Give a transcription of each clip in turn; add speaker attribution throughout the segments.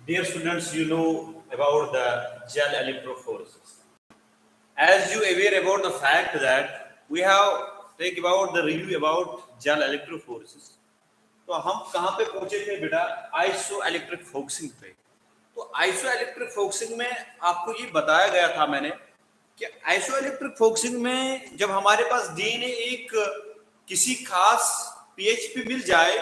Speaker 1: Dear students, you know about the gel electrophoresis. As you aware about the fact that we have take about the review about gel electrophoresis. तो हम कहाँ पे पहुंचे थे बेटा? Iso electric focusing पे। तो आइसो इलेक्ट्रिक फोकसिंग में आपको ये बताया गया था मैंने कि आइसो इलेक्ट्रिक फोकसिंग में जब हमारे पास डीएनए एक किसी खास पीएच पे मिल जाए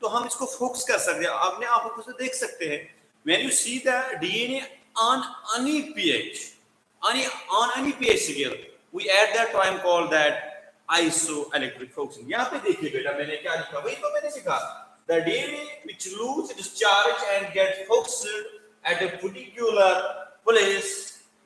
Speaker 1: तो हम इसको फोकस कर सकते हैं। अपने आंखों से देख सकते हैं। When you see the DNA on any pH, on any pH scale, we at that time call that isoelectric focusing. यहाँ पे देखिए बेटा मैंने क्या लिखा, वही तो मैंने लिखा, the DNA which lose its charge and get focused at a particular place,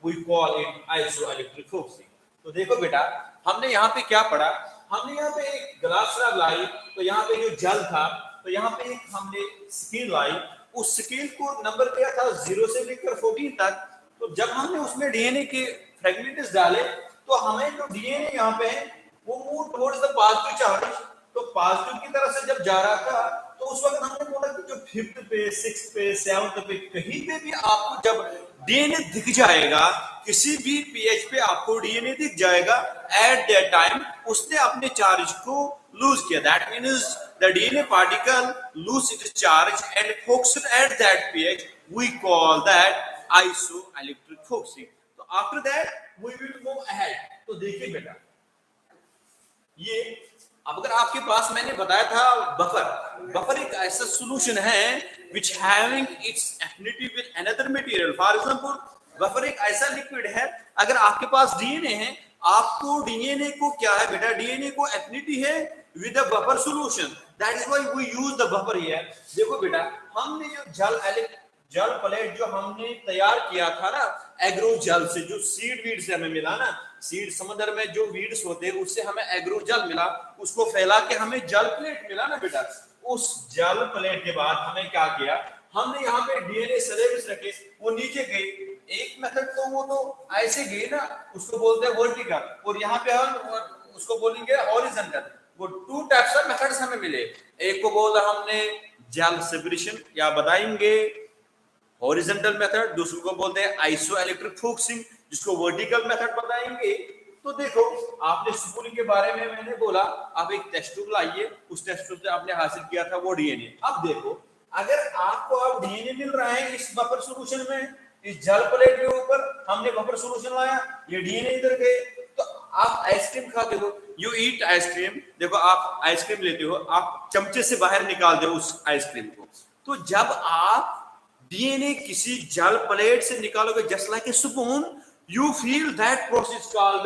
Speaker 1: we call it isoelectric focusing. तो देखो बेटा हमने यहाँ पे क्या पढ़ा, हमने यहाँ पे एक ग्लास स्लैब लाई, तो यहाँ पे जो जल था, तो यहाँ पे एक हमने स्केल लाई, उस स्केल को नंबर दिया था 0 से लेकर 14 तक। तो जब हमने उसमें डीएनए के फ्रेगमेंट्स डाले तो हमें जो डीएनए यहाँ पे है वो move towards the positive charge, तो पॉजिटिव की तरफ से जब जा रहा था तो उस वक्त हमने बोला कि जो 5th पे 6th पे 7th पे कहीं पे भी आपको जब डीएनए दिख जाएगा, किसी भी पीएच पे आपको डीएनए दिख जाएगा, एट दैट टाइम उसने अपने चार्ज को लूज किया। That means the DNA particle lose its charge and focused at that pH. We call that isoelectric focusing. So after that we will move ahead. तो देखिए बेटा ये अब अगर आपके पास मैंने बताया था बफर एक ऐसा सॉल्यूशन है which having its affinity with another material. For example, buffer एक ऐसा लिक्विड है, अगर आपके पास डीएनए है, आपको डीएनए को क्या है बेटा, डीएनए को एफिनिटी है with a buffer solution. That is why we use the buffer here. देखो बेटा हमने जो जल प्लेट जो हमने तैयार किया था ना एग्रो जल से, जो सीड वीड से हमें मिला ना, सीड समुद्र में जो वीड्स होते हैं उससे हमें एग्रो जल मिला, उसको फैला के हमें जल प्लेट मिला ना बेटा। उस जल प्लेट के बाद हमें क्या किया, हमने यहाँ पे डीएनए स्लैब्स रखे, वो नीचे गई। एक मेथड तो वो तो ऐसे गई ना, उसको बोलते हैं वर्टिकल, और यहाँ पे हम उसको बोलेंगे हॉरिजॉन्टल। वो 2 टाइप्स ऑफ मेथड्स हमें मिले, एक को बोला हमने जेल सेपरेशन या बताएंगे हॉरिजॉन्टल मेथड, दूसरे को बोलते हैं आइसो इलेक्ट्रिक फोकसिंग जिसको वर्टिकल मेथड बताएंगे। तो देखो आपने स्पूलिंग के बारे में मैंने बोला, आप एक टेस्ट ट्यूब लाइए, उस टेस्ट ट्यूब से आपने हासिल किया था वो डीएनए। अब देखो अगर आपको अब डीएनए मिल रहा है इस बफर सॉल्यूशन में, इस जल प्लेट के ऊपर हमने बफर सॉल्यूशन लाया, ये डीएनए इधर गए, तो आप आइसक्रीम खाते हो, यू ईट आइसक्रीम। देखो आप आइसक्रीम लेते हो, आप चमचे से बाहर निकाल दो उस आइसक्रीम को, तो जब आप डीएनए किसी जल प्लेट से निकालोगे just like a spoon, you feel that process called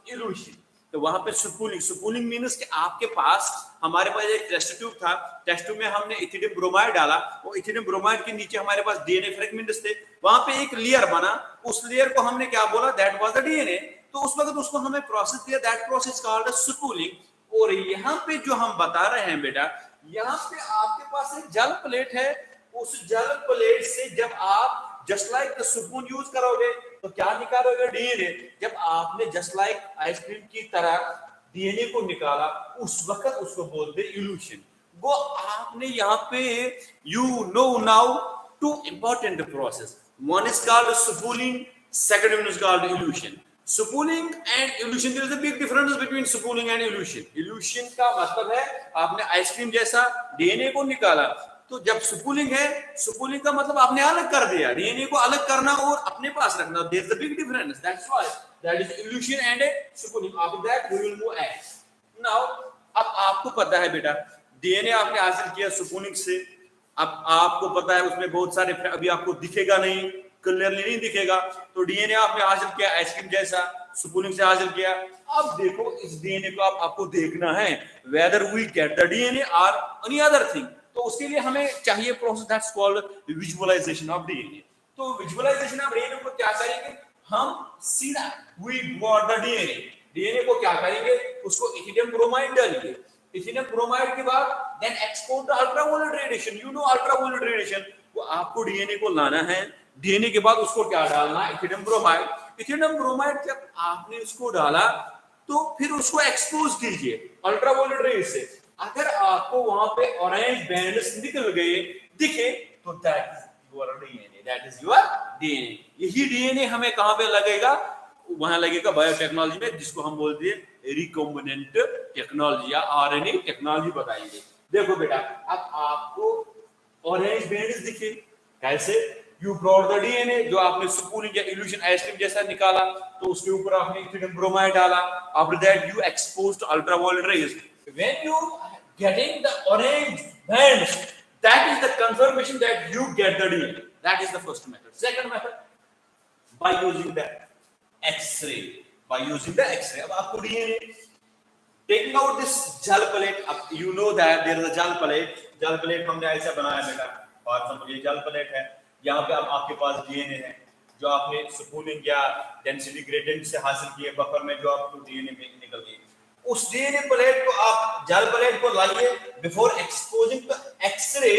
Speaker 1: evolution. तो वहां पे स्पूलिंग मींस कि आपके पास, हमारे पास एक टेस्ट ट्यूब था, टेस्ट ट्यूब में हमने इथिलियम ब्रोमाइड डाला, वो इथिलियम ब्रोमाइड के नीचे हमारे पास डीएनए फ्रेगमेंट्स थे, वहां पे एक लेयर बना, उस लेयर को हमने क्या बोला, दैट वाज द डीएनए। तो उस वक्त उसको हमें प्रोसेस दिया, दैट प्रोसेस कॉल्ड स्पूलिंग। और यहाँ पे जो हम बता रहे हैं बेटा, यहाँ पे आपके पास एक जल प्लेट है, उस जल प्लेट से जब आप just like the spoon use करोगे तो क्या निकालोगे, डीएनए। जब आपने जस्ट लाइक आइसक्रीम की तरह डीएनए को निकाला, उस वक्त उसको बोलते हैं इल्यूशन। वो आपने यहाँ पे you know now 2 important process, one is called spooling, second one is called illusion. Spooling and illusion, there is a big difference between spooling and illusion. Illusion का मतलब है आपने आइसक्रीम जैसा डीएनए को निकाला, तो जब स्पूलिंग है, स्पूलिंग का मतलब आपने अलग कर दिया, डीएनए को अलग करना और अपने पास रखना, there is a big difference, that's why that is illusion and spooling. After that we will move at. Now अब आपको पता है बेटा डीएनए आपने हासिल किया स्पूलिंग से, अब आपको पता है उसमें बहुत सारे, अभी आपको दिखेगा नहीं, क्लियरली नहीं दिखेगा, तो डीएनए आपने हासिल किया आइसक्रीम जैसा, स्पूलिंग से हासिल किया। अब देखो इस डीएनए को आपको देखना है whether we get the DNA और एनी अदर थिंग, तो उसके लिए हमें चाहिए process that's called visualisation of DNA. तो विजुअलाइजेशन ऑफ डीएनए को क्या करेंगे, हम सीधा वी गॉट द डीएनए को क्या करेंगे, उसको इथिलियम ब्रोमाइड डालेंगे, इथिलियम ब्रोमाइड के बाद then export the ultraviolet radiation, you know ultraviolet radiation, वो आपको डीएनए को लाना है, डीएनए के बाद उसको क्या डालना है, इथिलियम ब्रोमाइड। इथिलियम ब्रोमाइड जब आपने उसको डाला तो फिर उसको एक्सपोज कीजिए अल्ट्रावायलेट रेज से, अगर आपको वहां पे ऑरेंज बैंड्स निकल गए दिखे तो that your DNA, that is your DNA. यही डीएनए हमें कहां पे लगेगा, वहां लगेगा बायोटेक्नोलॉजी में, जिसको हम बोलते हैं रिकॉम्बिनेंट टेक्नोलॉजी या आरएनए टेक्नोलॉजी बताएंगे। देखो बेटा, अब आपको ऑरेंज बैंड्स दिखे कैसे, यू ब्रॉट द डीएनए, जो आपने स्पूलिंग या इल्यूशन आइसक्रीम जैसा निकाला, तो उसके ऊपर आपने इथिलीन ब्रोमाइड डाला, after that you exposed ultraviolet rays, when you getting the orange bands, that is the confirmation that you get the DNA. That is the first method. Second method, by using the X-ray. By using the X-ray, अब आपको DNA taking out this gel plate. अब you know that there is a gel plate. Gel plate हमने ऐसा बनाया बेटा, for example ये gel plate है, यहाँ पे अब आपके पास DNA है जो आपने स्पूलिंग या डेंसिटी ग्रेडियंट से हासिल किए बफर में, जो आपको DNA में निकल गई। उस डीएनए प्लेट को आप जेल प्लेट को लाइए बिफोर एक्सपोजिंग टू एक्सरे।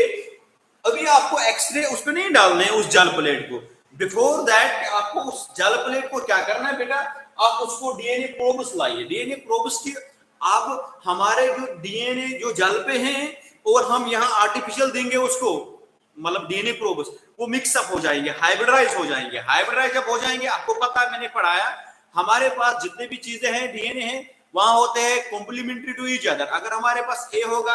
Speaker 1: अभी आपको एक्सरे उस पे नहीं डालने हैं उस जेल प्लेट को, बिफोर दैट आपको उस जेल प्लेट को क्या करना है बेटा, आप उसको डीएनए प्रोब्स लाइए। डीएनए प्रोब्स की अब हमारे जो डीएनए जो जेल पे हैं और हम यहाँ आर्टिफिशियल देंगे उसको, मतलब डीएनए प्रोब्स, वो मिक्सअप हो जाएंगे, हाइब्रिडाइज हो जाएंगे। हाइब्रिडाइज जब हो जाएंगे, आपको पता है मैंने पढ़ाया, हमारे पास जितने भी चीजें हैं डीएनए हैं वहां होते हैं कॉम्प्लीमेंट्री टू ईच अदर। अगर हमारे पास ए होगा,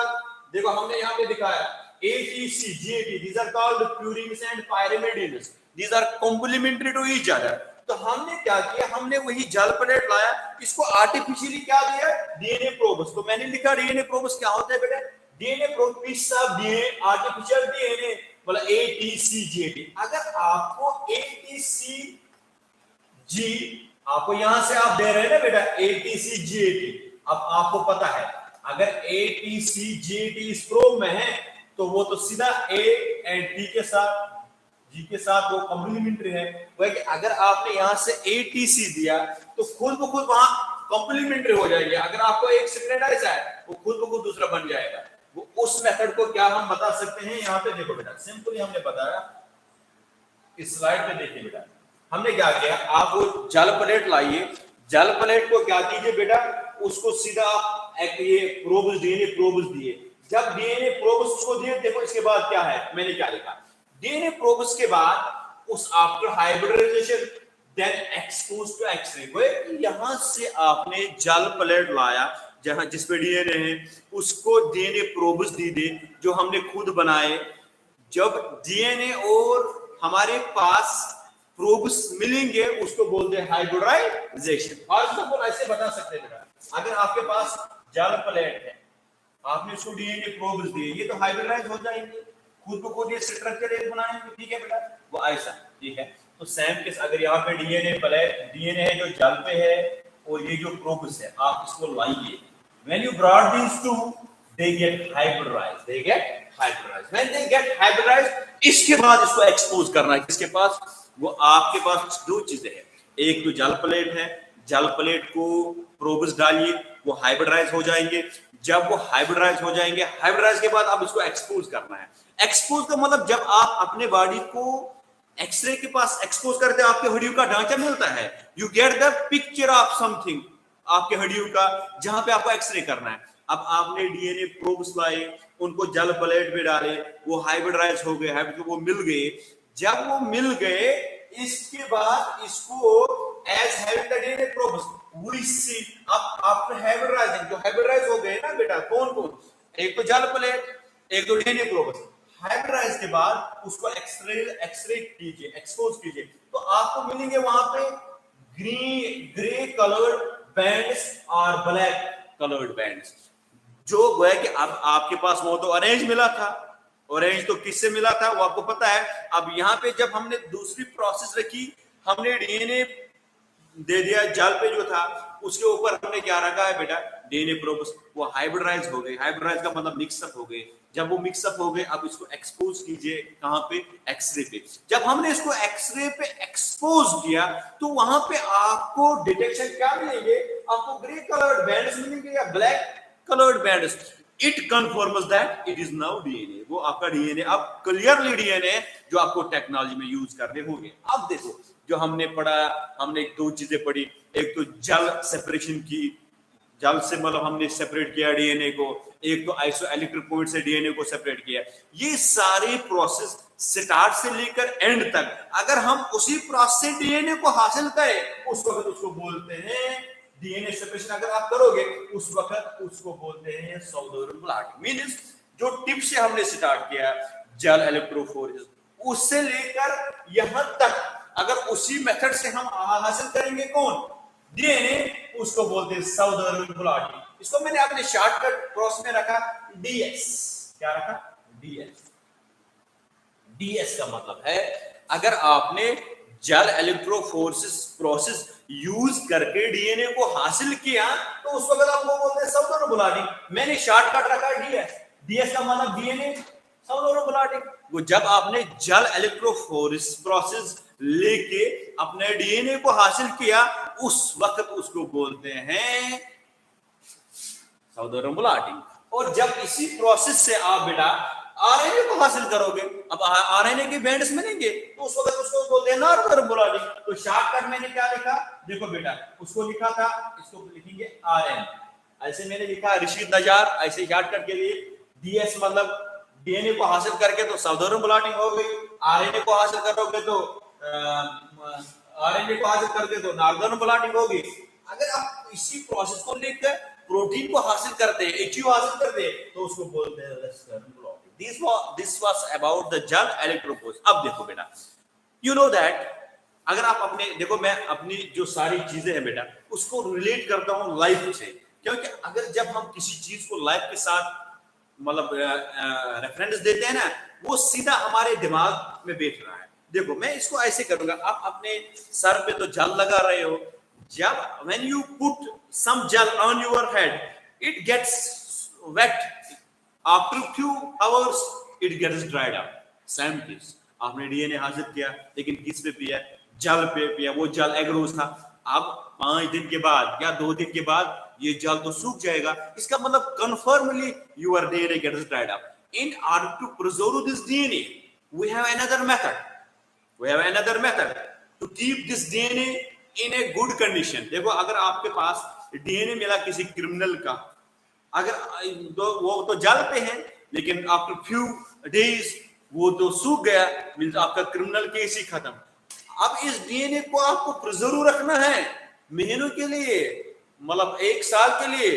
Speaker 1: देखो हमने यहाँ पे दिखाया ATC, GAT, these are called purines and pyrimidines, these are complementary to each other। तो हमने क्या किया, हमने वही जेल प्लेट लाया, इसको आर्टिफिशियली क्या दिया, डीएनए प्रोब्स। तो मैंने लिखा डीएनए प्रोब्स क्या होते हैं बेटा, DNA probe piece of DNA, artificial DNA, मतलब ATC, GAT। अगर आपको ATC G आपको यहां से आप दे रहे हैं ना बेटा ATC GAT, अब आपको पता है अगर ATC GAT इस प्रोब में है तो वो तो सीधा A एंड T के साथ, G के साथ वो कॉम्प्लीमेंट्री है। वही अगर आपने यहां से ATC दिया तो खुद ब खुद वहां कॉम्प्लीमेंट्री हो जाएगी। अगर आपको एक सिक्रेटाइज है वो खुद ब खुद दूसरा बन जाएगा। वो उस मेथड को क्या हम बता सकते हैं, यहाँ पे देखो बेटा, सिंपली हमने बताया, इस स्लाइड पे देखिए बेटा, हमने क्या किया, आप वो जेल प्लेट लाइए, जेल प्लेट को क्या कीजिए बेटा, उसको सीधा एक ये प्रोब्स, डीएनए प्रोब्स दिए। जब डीएनए प्रोब्स उसको दिए, देखो इसके बाद क्या है, मैंने क्या लिखा, डीएनए प्रोब्स के बाद उस after hybridisation then expose to X ray. यहां से आपने जेल प्लेट लाया जहां जिस पे डीएनए है, उसको डीएनए प्रोब्स दे जो हमने खुद बनाए। जब डीएनए और हमारे पास प्रोब्स मिलेंगे उसको बोलते हैं हाइब्रिडाइजेशन। फॉर एग्जांपल ऐसे बता सकते हैं बेटा, अगर आपके पास जेल प्लेट है, आपने उसको डीएनए प्रोब्स दिए, ये तो हाइब्रिडाइज हो जाएंगे, खुद को खुद ये स्ट्रक्चर एक बनाएंगे, ठीक है बेटा, वो ऐसा, ठीक है। तो सेम केस, अगर यहाँ पे डीएनए प्लेट, डीएनए है जो जेल पे है और ये जो प्रोब्स है, आप इसको लाइए, when you brought these to they get hybridized, they get hybridized, when they get hybridized, इसके बाद इसको एक्सपोज करना है किसके पास, वो आपके पास दो चीजें हैं, एक तो जेल प्लेट है, जेल प्लेट को प्रोब्स डालिए, वो हाइब्रिडाइज हो जाएंगे। जब वो हाइब्रिडाइज हो जाएंगे, हाइब्रिडाइज के बाद आप इसको एक्सपोज करना है। एक्सपोज का मतलब जब आप अपने बॉडी को एक्सरे के पास एक्सपोज करते हैं, आपके हड्डियों का ढांचा मिलता है, you get the picture of something, आपके हड्डियों का, जहां पे आपको एक्सरे करना है। अब आपने डीएनए प्रोब्स लाए, उनको जेल प्लेट में डाले, वो हाइब्रिडाइज हो गए, वो मिल गए। जब वो मिल गए, इसके बाद इसको as having the DNA probes we see, अब आफ्टर हाइब्रिडाइजिंग, जो हाइब्रिडाइज हो गए ना बेटा, कौन कौन, एक तो जेल प्लेट, एक तो डीएनए प्रोब्स, हाइब्रिडाइज के बाद उसको एक्सरे कीजिए, एक्सपोज कीजिए, तो आपको मिलेंगे वहां पे ग्रे कलर्ड बैंड्स और ब्लैक कलर्ड बैंड्स। जो है कि अब आपके पास वो तो ऑरेंज मिला था, ऑरेंज तो किससे मिला था वो आपको पता है। अब यहाँ पे जब हमने दूसरी प्रोसेस रखी, हमने डीएनए दे दिया जेल पे जो था, उसके ऊपर हमने क्या रखा है बेटा, डीएनए प्रोब्स, वो हाइब्रिडाइज हो गए। हाइब्रिडाइज का मतलब मिक्सअप हो गए। जब वो मिक्सअप हो गए, अब इसको एक्सपोज कीजिए, कहां पे, एक्सरे पे। जब हमने इसको एक्सरे पे एक्सपोज किया तो वहां पे आपको डिटेक्शन क्या मिलेंगे, आपको ग्रे कलर्ड बैंड्स मिलेंगे या black colored bands, it confirms that it is now DNA। वो आपका डीएनए अब क्लियरली डीएनए जो आपको टेक्नोलॉजी में यूज करने होंगे। अब देखो जो हमने पढ़ा, हमने दो चीजें पढ़ी, एक तो जेल सेपरेशन की, जेल से मतलब हमने सेपरेट किया डीएनए को, एक तो आइसो इलेक्ट्रिक पॉइंट से डीएनए को सेपरेट किया। ये सारे प्रोसेस स्टार्ट से लेकर एंड तक अगर हम उसी प्रोसेस से डीएनए को हासिल करें उस वक्त उसको बोलते हैं डीएनए सेपरेशन। अगर आप करोगे उस वक्त उसको बोलते हैं साउदर्न ब्लॉटिंग। मींस जो टिप से हमने स्टार्ट किया जेल इलेक्ट्रोफोरेसिस उससे लेकर यहां तक अगर उसी मेथड से हम हासिल करेंगे कौन डीएनए उसको बोलते हैं साउदर्न ब्लॉटिंग। इसको मैंने अपने शॉर्टकट प्रोसेस में रखा डीएस। क्या रखा डीएस। डीएस का मतलब है अगर आपने जेल इलेक्ट्रोफोरेसिस प्रोसेस यूज करके डीएनए को हासिल किया तो उस वक्त आपको बोलते हैं साउदर्न ब्लॉटिंग। मैंने शॉर्टकट रखा डीएस। डीएस का मतलब डीएनए साउदर्न ब्लॉटिंग। वो जब आपने जेल इलेक्ट्रोफोरेसिस प्रोसेस लेके अपने डीएनए को हासिल किया उस वक्त उसको बोलते हैं साउदर्न ब्लॉटिंग। और जब इसी प्रोसेस से आप बेटा आरएनए को हासिल करोगे अब आरएनए के बैंड्स मिलेंगे तो उस वक्त उसको बोलते हैं नॉर्दर्न ब्लॉटिंग। तो शॉर्टकट मैंने क्या लिखा देखो बेटा उसको लिखा था इसको लिखेंगे आरएन। ऐसे मैंने लिखा रशीद नजार ऐसे शॉर्टकट के लिए डीएस मतलब डीएनए को हासिल करके तो साउदर्न ब्लॉटिंग हो गई। आरएनए को हासिल करोगे तो आरएनए को हासिल करके तो नॉर्दर्न ब्लॉटिंग होगी। अगर आप इसी प्रोसेस को लेकर प्रोटीन को हासिल करते हैं एचयू हासिल करते हैं तो उसको बोलते हैं western blotting. This was about the gel electrophoresis. अब देखो बेटा यू नो दैट अगर आप अपने देखो मैं अपनी जो सारी चीजें हैं बेटा उसको रिलेट करता हूं लाइफ से क्योंकि अगर जब हम किसी चीज को लाइफ के साथ मतलब रेफरेंस देते हैं ना वो सीधा हमारे दिमाग में बैठ रहा है। देखो मैं इसको ऐसे करूंगा आप अपने सर पे तो जल लगा रहे हो जब when you put some gel on your head it gets wet after few hours it gets dried up। same case आपने डीएनए हासिल किया लेकिन किस पे पिया जल पे पिया वो जल एग्रोस था। अब 5 दिन के बाद या 2 दिन के बाद ये जल तो सूख जाएगा। इसका मतलब कंफर्मली your DNA gets dried up। in order to preserve this DNA we have another method to keep this DNA in a good condition। देखो अगर आपके पास डीएनए मिला किसी क्रिमिनल का अगर तो वो तो जल पे है लेकिन आफ्टर फ्यू डेज वो तो सूख गया मींस आपका क्रिमिनल केस ही खत्म। अब इस डीएनए को आपको प्रिजर्व रखना है महीनों के लिए मतलब 1 साल के लिए।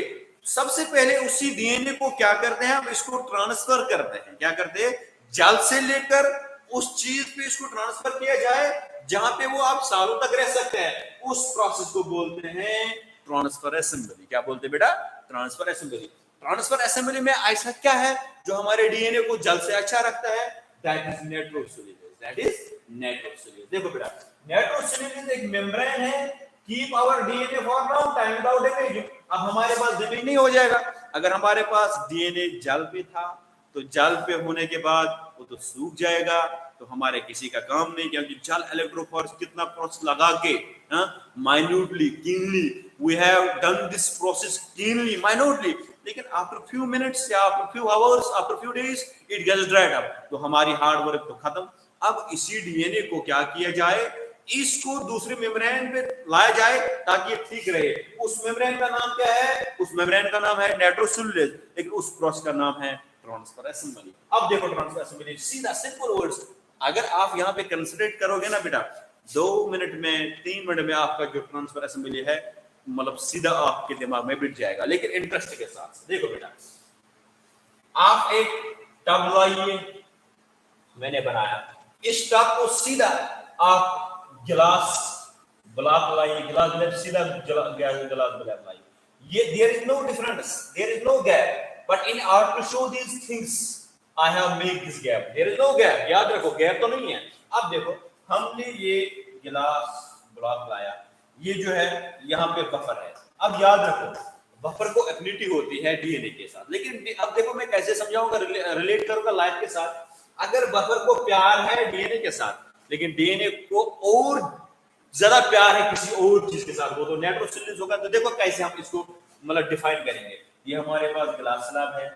Speaker 1: सबसे पहले उसी डीएनए को क्या करते हैं हम इसको ट्रांसफर करते हैं। क्या करते हैं जल से लेकर उस चीज पे इसको ट्रांसफर किया जाए जहां पे वो आप सालों तक रह सकते हैं। उस प्रोसेस को बोलते हैं ट्रांसफर असेंबली। क्या बोलते हैं बेटा ट्रांसफर असेंबली। ट्रांसफर असेंबली में ऐसा क्या है जो हमारे डीएनए को जल से अच्छा रखता है दैट इज नाइट्रोसोल्यूलेज। देखो बेटा नाइट्रोसोल्यूलेज एक मेम्ब्रेन है keep our DNA for long time without damage. अब हमारे पास डैमेज नहीं हो जाएगा। अगर हमारे पास डीएनए जल पे था तो जल पे होने के बाद वो तो सूख जाएगा तो हमारे किसी का काम नहीं क्योंकि जेल इलेक्ट्रोफोरेसिस कितना प्रोसेस लगा के minutely keenly we have done this process keenly minutely लेकिन आफ्टर फ्यू मिनट्स या after few hours after few days it gets dried up तो हमारी हार्ड वर्क तो खत्म। अब इसी डीएनए को क्या किया जाए इसको दूसरे मेम्ब्रेन पे लाया जाए ताकि ये ठीक रहे। उस मेम्ब्रेन का नाम क्या है उस मेम्ब्रेन का नाम है नाइट्रोसोल्यूलेज लेकिन उस प्रोसेस का नाम है ट्रांसफर असेंबली। अब देखो ट्रांसफर असेंबली सीधा सिंपल वर्ड्स अगर आप यहाँ पे कंसिडरेट करोगे ना बेटा 2 मिनट में 3 मिनट में आपका जो ट्रांसफर असेंबली है मतलब सीधा आपके दिमाग में बैठ जाएगा लेकिन इंटरेस्ट के साथ। देखो बेटा आप एक टब लाइए मैंने बनाया इस टब को सीधा आप गिलास ब्लॉक लाइए गिलास में सीधा गिलास ब्लॉक लाइए ये there is no difference there is no gap but in order to show these things I have made this gap there is no gap। याद रखो गैप तो नहीं है। अब देखो हमने ये गिलास ब्लॉक लाया ये जो है यहाँ पे बफर है। अब याद रखो बफर को एफिनिटी होती है डीएनए के साथ लेकिन अब देखो मैं कैसे समझाऊंगा रिलेट करूंगा लाइफ के साथ। अगर बफर को प्यार है डीएनए के साथ लेकिन डीएनए को और ज्यादा प्यार है किसी और चीज के साथ वो तो नाइट्रोसोल्यूलेज होगा। तो देखो कैसे हम इसको मतलब डिफाइन करेंगे। ये हमारे पास गिलास स्लैब है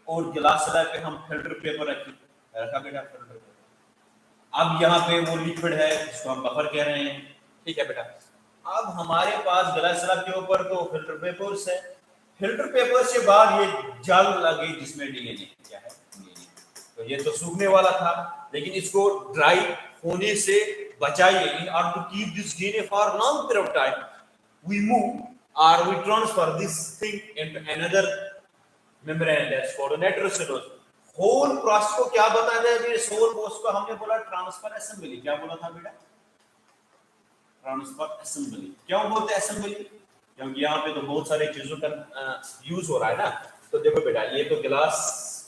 Speaker 1: और गिलास स्लैब पे हम फिल्टर पेपर रखा बेटा फिल्टर पेपर। अब यहाँ पे वो लिक्विड है जिसको हम बफर कह रहे हैं ठीक है बेटा। अब हमारे पास गिलास स्लैब के ऊपर तो फिल्टर पेपर्स है फिल्टर पेपर से बाद ये जल लगी जिसमें डीएनए क्या है डीएनए तो ये तो सूखने वाला था लेकिन इसको ड्राई होने से बचाइए. In order to keep this DNA for long period of time, we move or we transfer this thing into another membrane that's called nitrocellulose. Whole process को क्या बताया है? इस होल प्रोसेस को हमने बोला ट्रांसफर असेंबली. क्या बोला था बेटा? Transfer assembly. क्यों बोलते हैं असेंबली? क्योंकि यहाँ पे तो बहुत सारे चीजों का यूज हो रहा है ना. तो देखो बेटा, ये तो ग्लास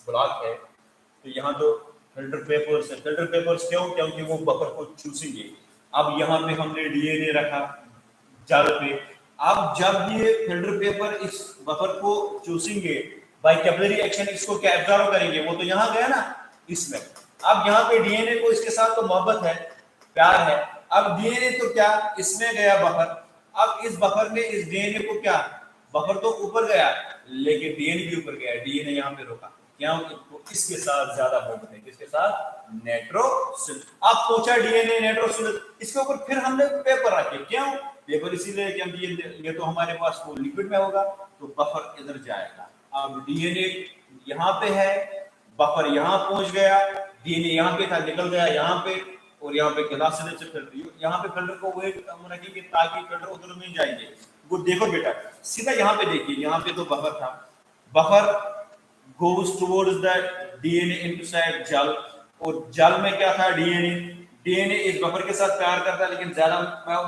Speaker 1: ब्लॉक है, तो यहाँ तो फिल्टर पेपर्स है. फिल्टर पेपर्स क्यों? क्योंकि वो बफर को चूसेंगे. अब यहाँ पे हमने डीएनए रखा जाल पे. अब जब ये फिल्टर पेपर इस बफर को चूसेंगे, बाय कैपिलरी एक्शन इसको क्या एब्जॉर्ब करेंगे. वो तो यहाँ गया ना इसमें. अब यहाँ पे डीएनए को इसके साथ तो मोहब्बत है, प्यार है. अब डीएनए तो क्या इसमें गया बफर. अब इस बफर ने इस डीएनए को क्या, बफर तो ऊपर गया लेकिन डीएनए भी ऊपर गया. डीएनए यहाँ पे रुका. क्या इसके साथ ज्यादा मोहब्बत है. किसके साथ? नाइट्रोसेलुलोज. अब पहुंचा डीएनए नाइट्रोसेलुलोज, इसके ऊपर फिर हमने पेपर रखे. क्यों पेपर? इसीलिए कि ये तो हमारे पास वो लिक्विड में होगा, तो बफर इधर जाएगा. अब डीएनए यहाँ पे है, बफर यहाँ पहुंच गया. डीएनए यहाँ पे था, निकल गया यहाँ पे, और यहाँ पे गिलास से फिल्टर, यहाँ पे फिल्टर को वेट रखेंगे ताकि फिल्टर उधर नहीं जाएंगे. वो देखो बेटा, सीधा यहाँ पे देखिए, यहाँ पे तो बफर था. Buffer goes towards the DNA inside जल, और जल में क्या था? डीएनए. डीएनए इस बफर के साथ प्यार करता है, लेकिन ज्यादा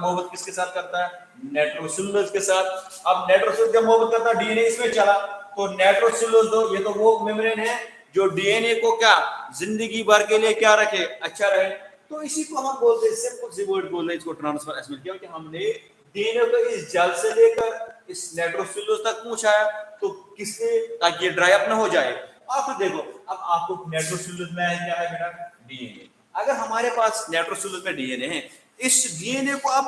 Speaker 1: मोहब्बत किसके साथ करता है? नाइट्रोसेलुलोज के साथ. अब नाइट्रोसेलुलोज जब मोहब्बत करता है, डीएनए इसमें चला, तो नाइट्रोसेलुलोज दो, ये तो वो मेम्ब्रेन है जो डीएनए को क्या जिंदगी भर के लिए क्या रखे, अच्छा रहे. तो इसी को हम बोलते हैं, सिंपल सी वर्ड बोल रहे हैं इसको ट्रांसफर असेंबली. क्योंकि हमने डीएनए को इस जल से लेकर इस नाइट्रोसेलुलोज तक पहुंचाया, तो किसने, ताकि ये ड्राई अप ना हो जाए. आप देखो, अब आपको नाइट्रोसेलुलोज में क्या है बेटा? डीएनए. अगर हमारे पास नाइट्रोसेलुलोज में डीएनए है, इस डीएनए को अब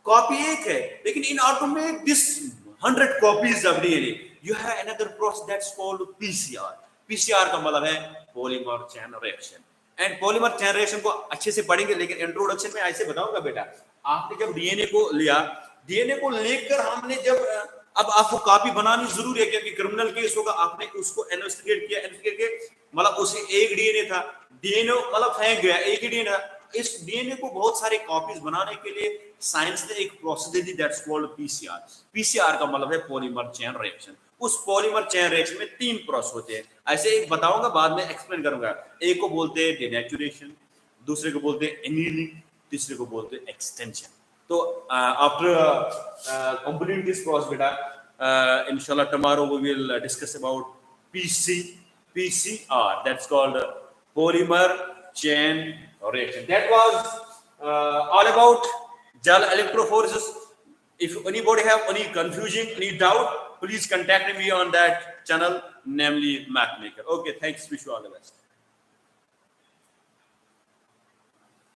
Speaker 1: कॉपी एक है, लेकिन in order to make this 100 copies of DNA, you have another process that's called PCR. PCR का मतलब है polymer chain reaction. And polymer chain reaction को अच्छे से पढ़ेंगे, लेकिन इंट्रोडक्शन में ऐसे बताऊंगा बेटा. आपने जब डीएनए को लिया, डीएनए को लेकर हमने जब, अब आपको कॉपी बनानी जरूरी है क्योंकि क्रिमिनल केस होगा. आपने उसको इन्वेस्टिगेट किया, इन्वेस्टिगेट के मतलब उसे एक डीएनए था, डीएनए मतलब फेंक गया, एक ही डीएनए. इस डीएनए को बहुत सारे कॉपीज बनाने के लिए साइंस ने एक process they the, that's called PCR. PCR का मतलब है पॉलीमर चेन रिएक्शन. उस पॉलीमर चेन रिएक्शन में 3 प्रोसेस होते हैं. ऐसे एक बताऊंगा, बाद में एक्सप्लेन करूंगा. एक को बोलते हैं डिनेचुरेशन, दूसरे को बोलते हैं एनीलिंग, तीसरे को बोलते हैं एक्सटेंशन. तो आफ्टर कंप्लीट दिस प्रोसेस बेटा, inshallah tomorrow we will discuss about PCR, that's called polymer chain reaction. That was all about gel electrophoresis. If anybody have any confusion, any doubt, please contact me on that channel, namely MathMaker. Okay, thanks. Wish you all the best.